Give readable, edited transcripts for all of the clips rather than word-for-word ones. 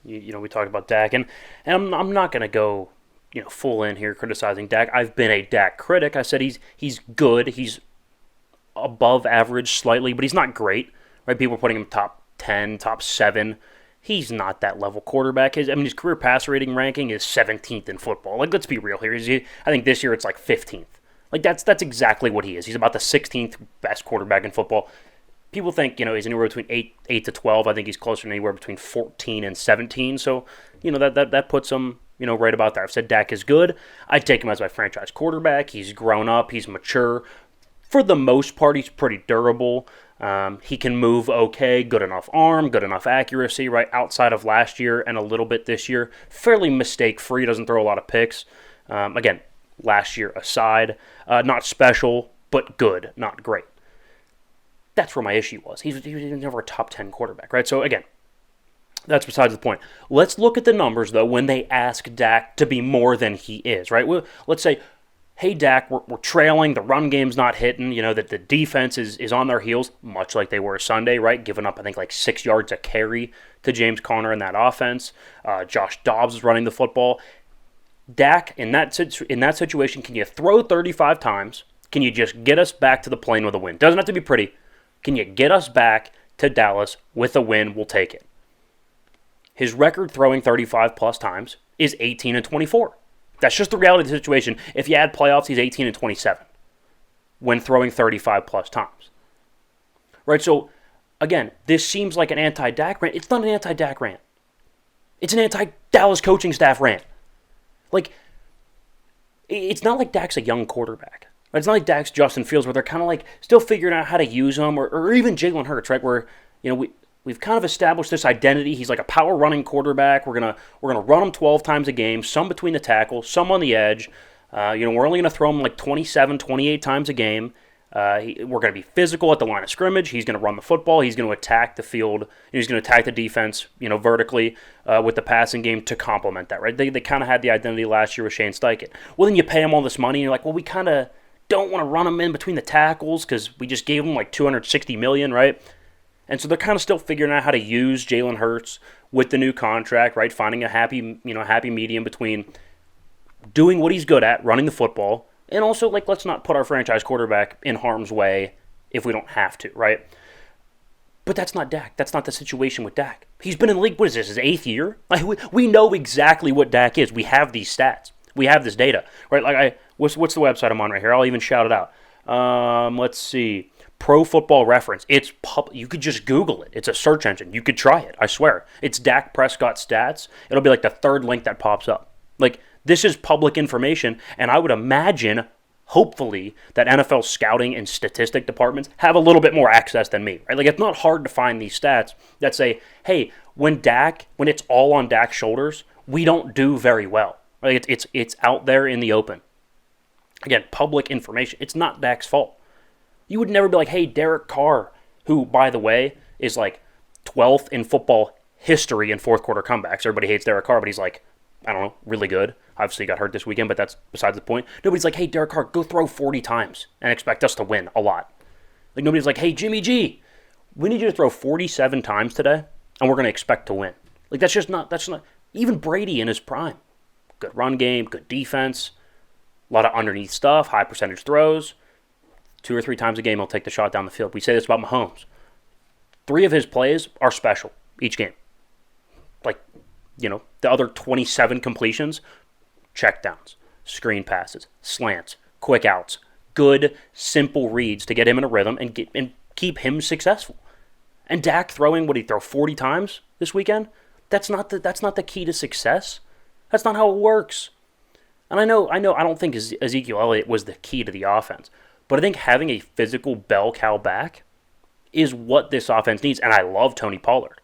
We talked about Dak, and I'm not going to go full in here criticizing Dak. I've been a Dak critic. I said he's good. He's above average slightly, but he's not great. Right? People are putting him top 10, top 7. He's not that level quarterback. His career passer rating ranking is 17th in football. Like, let's be real here. I think this year it's like 15th. Like, that's exactly what he is. He's about the 16th best quarterback in football. People think, he's anywhere between 8 to 12. I think he's closer to anywhere between 14 and 17. So, that puts him, right about there. I've said Dak is good. I'd take him as my franchise quarterback. He's grown up. He's mature. For the most part, he's pretty durable. He can move okay, good enough arm, good enough accuracy, right, outside of last year and a little bit this year. Fairly mistake-free, doesn't throw a lot of picks. Again, last year aside. Not special, but good, not great. That's where my issue was. He was never a top 10 quarterback, right? So, again, that's besides the point. Let's look at the numbers, though, when they ask Dak to be more than he is, right? Let's say, hey, Dak, we're trailing, the run game's not hitting, that the defense is on their heels, much like they were Sunday, right? Giving up, I think, like 6 yards a carry to James Conner in that offense. Josh Dobbs is running the football. Dak, in that situation, can you throw 35 times? Can you just get us back to the plane with a win? Doesn't have to be pretty. Can you get us back to Dallas with a win? We'll take it. His record throwing 35-plus times is 18 and 24. That's just the reality of the situation. If you add playoffs, he's 18 and 27 when throwing 35-plus times. Right, so, again, this seems like an anti-Dak rant. It's not an anti-Dak rant. It's an anti-Dallas coaching staff rant. Like, it's not like Dak's a young quarterback. It's not like Dak's Justin Fields where they're kind of like still figuring out how to use him, or even Jalen Hurts, right? Where we've kind of established this identity. He's like a power running quarterback. We're gonna run him 12 times a game, some between the tackles, some on the edge. We're only gonna throw him like 27, 28 times a game. We're going to be physical at the line of scrimmage. He's going to run the football. He's going to attack the field. He's going to attack the defense, vertically with the passing game to complement that, right? They kind of had the identity last year with Shane Steichen. Well, then you pay him all this money, and you're like, well, we kind of don't want to run him in between the tackles because we just gave him like $260 million, right? And so they're kind of still figuring out how to use Jalen Hurts with the new contract, right? Finding a happy medium between doing what he's good at, running the football, and also, like, let's not put our franchise quarterback in harm's way if we don't have to, right? But that's not Dak. That's not the situation with Dak. He's been in the league, what is this, his 8th year? Like, we know exactly what Dak is. We have these stats. We have this data, right? Like, what's the website I'm on right here? I'll even shout it out. Let's see. Pro Football Reference. It's you could just Google it. It's a search engine. You could try it. I swear. It's Dak Prescott stats. It'll be like the third link that pops up. Like, this is public information, and I would imagine, hopefully, that NFL scouting and statistic departments have a little bit more access than me. Right? Like, it's not hard to find these stats that say, hey, when it's all on Dak's shoulders, we don't do very well. Right? It's out there in the open. Again, public information. It's not Dak's fault. You would never be like, hey, Derek Carr, who, by the way, is like 12th in football history in fourth quarter comebacks. Everybody hates Derek Carr, but he's like, I don't know, really good. Obviously, he got hurt this weekend, but that's besides the point. Nobody's like, hey, Derek Carr, go throw 40 times and expect us to win a lot. Like, nobody's like, hey, Jimmy G, we need you to throw 47 times today, and we're going to expect to win. Like, that's not, even Brady in his prime. Good run game, good defense, a lot of underneath stuff, high percentage throws. 2 or 3 times a game, he'll take the shot down the field. We say this about Mahomes. 3 of his plays are special each game. Like, the other 27 completions, checkdowns, screen passes, slants, quick outs, good, simple reads to get him in a rhythm and keep him successful. And Dak throwing, what, he throw 40 times this weekend? That's not the key to success. That's not how it works. And I know, I don't think Ezekiel Elliott was the key to the offense. But I think having a physical bell cow back is what this offense needs. And I love Tony Pollard.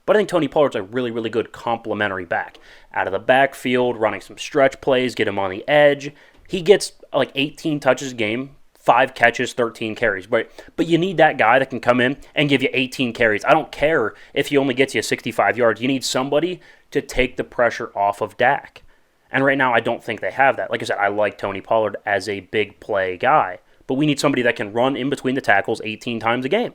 But I think Tony Pollard's a really, really good complementary back. Out of the backfield, running some stretch plays, get him on the edge. He gets like 18 touches a game, 5 catches, 13 carries. But you need that guy that can come in and give you 18 carries. I don't care if he only gets you 65 yards. You need somebody to take the pressure off of Dak. And right now, I don't think they have that. Like I said, I like Tony Pollard as a big play guy. But we need somebody that can run in between the tackles 18 times a game.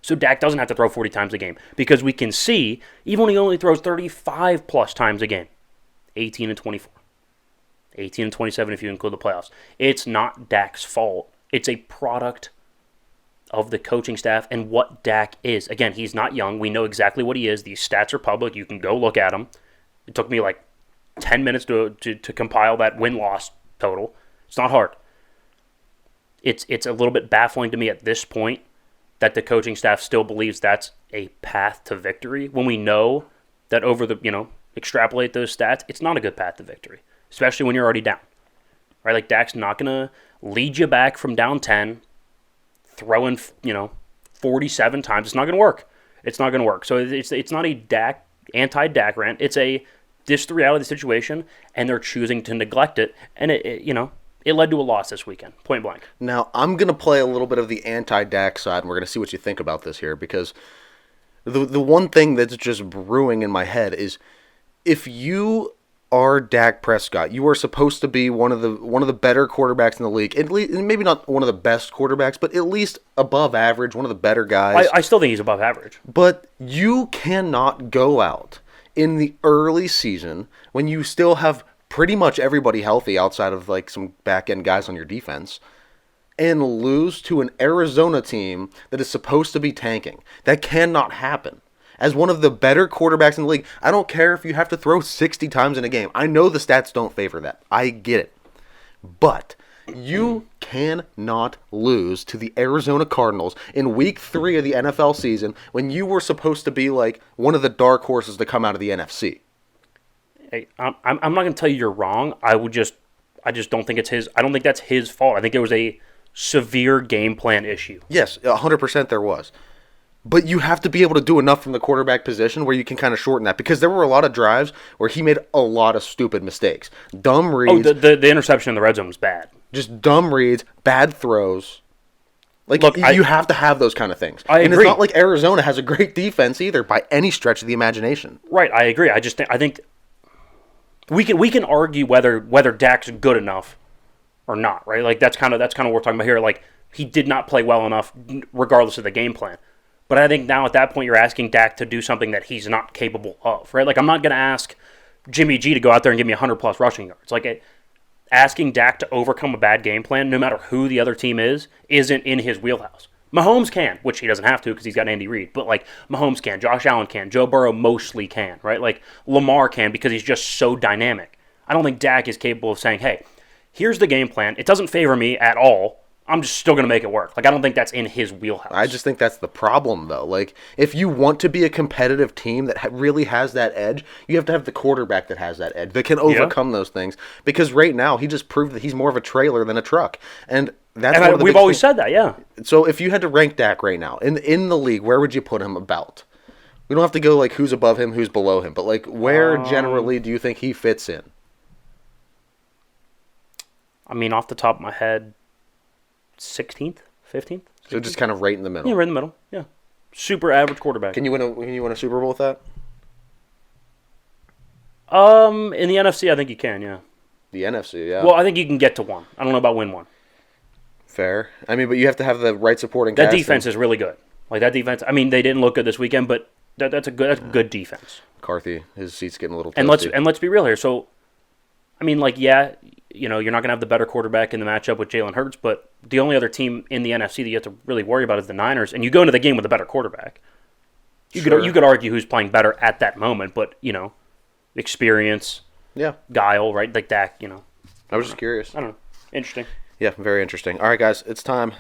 So Dak doesn't have to throw 40 times a game because we can see, even when he only throws 35-plus times a game, 18 and 24, 18 and 27 if you include the playoffs. It's not Dak's fault. It's a product of the coaching staff and what Dak is. Again, he's not young. We know exactly what he is. These stats are public. You can go look at them. It took me like 10 minutes to compile that win-loss total. It's not hard. It's a little bit baffling to me at this point that the coaching staff still believes that's a path to victory when we know that over the, extrapolate those stats, it's not a good path to victory, especially when you're already down. Right? Like Dak's not going to lead you back from down 10, throwing, 47 times. It's not going to work. It's not going to work. So it's not a Dak, anti-Dak rant. It's this the reality of the situation, and they're choosing to neglect it. And it led to a loss this weekend, point blank. Now, I'm going to play a little bit of the anti-Dak side, and we're going to see what you think about this here, because the one thing that's just brewing in my head is if you are Dak Prescott, you are supposed to be one of the better quarterbacks in the league, at least, maybe not one of the best quarterbacks, but at least above average, one of the better guys. I still think he's above average. But you cannot go out in the early season when you still have pretty much everybody healthy outside of like some back-end guys on your defense and lose to an Arizona team that is supposed to be tanking. That cannot happen. As one of the better quarterbacks in the league, I don't care if you have to throw 60 times in a game. I know the stats don't favor that. I get it. But you cannot lose to the Arizona Cardinals in week 3 of the NFL season when you were supposed to be like one of the dark horses to come out of the NFC. Hey, I'm not going to tell you you're wrong. I just don't think it's his. I don't think that's his fault. I think there was a severe game plan issue. Yes, 100% there was. But you have to be able to do enough from the quarterback position where you can kind of shorten that, because there were a lot of drives where he made a lot of stupid mistakes. Dumb reads. Oh, the interception in the red zone was bad. Just dumb reads, bad throws. Like, look, you have to have those kind of things. I agree. It's not like Arizona has a great defense either by any stretch of the imagination. Right, I agree. I think we can argue whether Dak's good enough or not, right? Like that's kind of what we're talking about here. Like he did not play well enough regardless of the game plan. But I think now at that point you're asking Dak to do something that he's not capable of, right? Like I'm not going to ask Jimmy G to go out there and give me 100+ rushing yards. Like asking Dak to overcome a bad game plan, no matter who the other team is, isn't in his wheelhouse. Mahomes can, which he doesn't have to because he's got Andy Reid. But like Mahomes can, Josh Allen can, Joe Burrow mostly can, right? Like Lamar can because he's just so dynamic. I don't think Dak is capable of saying, hey, here's the game plan. It doesn't favor me at all. I'm just still going to make it work. Like, I don't think that's in his wheelhouse. I just think that's the problem, though. Like, if you want to be a competitive team that really has that edge, you have to have the quarterback that has that edge, that can overcome those things. Because right now, he just proved that he's more of a trailer than a truck. And that's we've always said that, yeah. So if you had to rank Dak right now, in the league, where would you put him about? We don't have to go, like, who's above him, who's below him. But, like, where generally do you think he fits in? I mean, off the top of my head, 16th, 15th. So just kind of right in the middle. Yeah, right in the middle. Yeah, super average quarterback. Can you win a Super Bowl with that? In the NFC, I think you can. Yeah. The NFC, yeah. Well, I think you can get to one. I don't know about win one. Fair. I mean, but you have to have the right supporting cast. That defense is really good. Like that defense. I mean, they didn't look good this weekend, but that's a good defense. McCarthy, his seat's getting a little toasty. And let's be real here. So, I mean, like, yeah. You're not going to have the better quarterback in the matchup with Jalen Hurts, but the only other team in the NFC that you have to really worry about is the Niners, and you go into the game with a better quarterback. You could argue who's playing better at that moment, but, experience, guile, right? Like Dak, I was just curious. I don't know. Interesting. Yeah, very interesting. All right, guys, it's time.